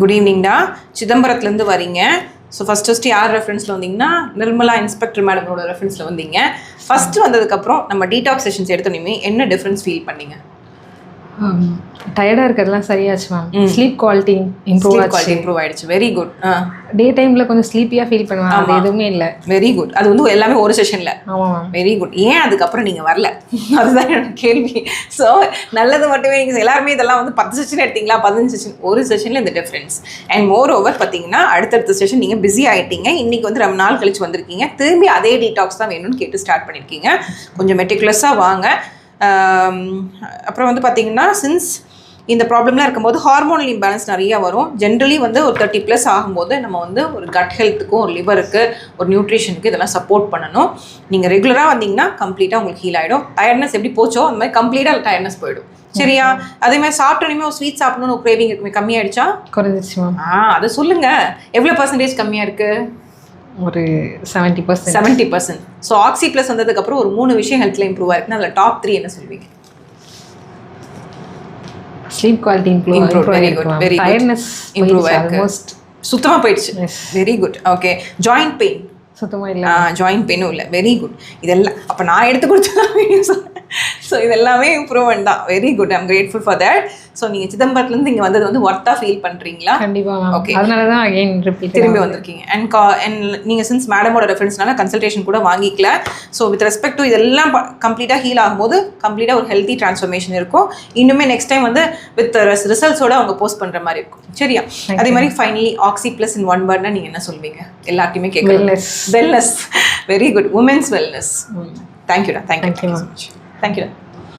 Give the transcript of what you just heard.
Good ஈவினிங்டா. சிதம்பரத்துலேருந்து வரீங்க. So first யார் ரெஃபரன்ஸில் வந்தீங்கன்னா நிர்மலா இன்ஸ்பெக்டர் மேடமோட ரெஃபரன்ஸில் வந்தீங்க. ஃபஸ்ட்டு வந்ததுக்கப்புறம் நம்ம டீடாக்ஸ் செஷன்ஸ் எடுத்தோன்னே என்ன டிஃப்ரென்ஸ் ஃபீல் பண்ணீங்க? டயர்டாக இருக்கிறதுலாம் சரியாச்சு மேம். ஸ்லீப் குவாலிட்டி இம்ப்ரூவ் ஆயிடுச்சு. Very good. டே டைமில் கொஞ்சம் ஸ்லீப்பியாக ஃபீல் பண்ணுவேன். அது எதுவுமே இல்லை. Very good. அது வந்து எல்லாமே ஒரு செஷனில். ஆமாம் மேம். Very good. ஏன் அதுக்கப்புறம் நீங்கள் வரல? அதுதான் என்னோட கேள்வி. ஸோ நல்லது மட்டுமே நீங்கள் எல்லாருமே இதெல்லாம் வந்து 10 செஷன் எடுத்தீங்களா? 15 செஷன். ஒரு செஷனில் இந்த டிஃப்ரென்ஸ். அண்ட் மோர் ஓவர் பார்த்தீங்கன்னா அடுத்தடுத்த செஷன் நீங்கள் பிஸி ஆகிட்டீங்க. இன்றைக்கி வந்து ரொம்ப நாள் கழிச்சு வந்திருக்கீங்க. திரும்பி அதே டீடாக்ஸ் தான் வேணும்னு கேட்டு ஸ்டார்ட் பண்ணியிருக்கீங்க. கொஞ்சம் மெட்டிகுலஸாக வாங்க. அப்புறம் வந்து பார்த்தீங்கன்னா சின்ஸ் இந்த ப்ராப்ளம்லாம் இருக்கும்போது ஹார்மோனல் இம்பேலன்ஸ் நிறையா வரும். ஜென்ரலி வந்து ஒரு 30+ ஆகும்போது நம்ம வந்து ஒரு கட் ஹெல்த்துக்கும் ஒரு லிவருக்கு ஒரு நியூட்ரிஷனுக்கு இதெல்லாம் சப்போர்ட் பண்ணணும். நீங்கள் ரெகுலராக வந்தீங்கன்னா கம்ப்ளீட்டாக உங்களுக்கு ஹீல் ஆகிடும். டயர்ட்னஸ் எப்படி போச்சோ அந்த மாதிரி கம்ப்ளீட்டாக டயர்ட்னஸ் போயிடும். சரியா? அதேமாதிரி சாப்பிட்டோன்னே ஒரு ஸ்வீட் சாப்பிடணும்னு ஒரு கிரேவிங் இருக்குமே, கம்மியாயிடுச்சா? குறைஞ்சிச்சு மேம். அதை சொல்லுங்கள். எவ்வளோ பர்சன்டேஜ் கம்மியாக இருக்குது? ஒரு 70%. 70%. ஸோ ஆக்சி ப்ளஸ் வந்ததுக்கப்புறம் ஒரு 3 விஷயம் ஹெல்த்தில் இம்ப்ரூவ் ஆயிருக்குன்னா அதில் டாப் 3 என்ன சொல்வீங்க? ஸ்லீப் குவாலிட்டி இம்ப்ரூவ் ஆயிருக்கு. டயர்ட்னஸ் இம்ப்ரூவ் ஆயிருக்கு. சுத்தமாக போயிடுச்சு. Very good. Okay. Joint pain சுத்தமாக இல்லை. ஜாயிண்ட் பெயினும் இல்லை. Very good. இதெல்லாம் அப்போ நான் எடுத்து கொடுத்தா ஸோ இதெல்லாமே இம்ப்ரூவ்மெண்ட் தான். Very good. I'm grateful for that. So நீங்கள் சிதம்பரத்துலேருந்து இங்கே வந்தது வந்து ஒர்த்தாக ஃபீல் பண்ணுறீங்களா? கண்டிப்பாக. ஓகே. அதனால தான் அகைன் ரிப்பீட் திரும்பி வந்திருக்கீங்க. அண்ட் நீங்கள் சின்ஸ் மேடமோட ரெஃபரன்ஸ்னால கன்சல்டேஷன் கூட வாங்கிக்கல. ஸோ வித் ரெஸ்பெக்ட் டு இதெல்லாம் கம்ப்ளீட்டாக ஹீல் ஆகும்போது கம்ப்ளீட்டாக ஒரு ஹெல்த்தி ட்ரான்ஸ்ஃபர்மேஷன் இருக்கும். இன்னுமே நெக்ஸ்ட் டைம் வந்து வித் ரிசல்ட்ஸோட அவங்க போஸ்ட் பண்ணுற மாதிரி இருக்கும். சரியா? அதே மாதிரி finally Oxy plus in one வேர்ட்னா நீங்கள் என்ன சொல்வீங்க? எல்லாத்தையுமே கேட்குறீங்க. Wellness. Very good. Women's wellness. தேங்க்யூடா. Thank you so much. Thank you.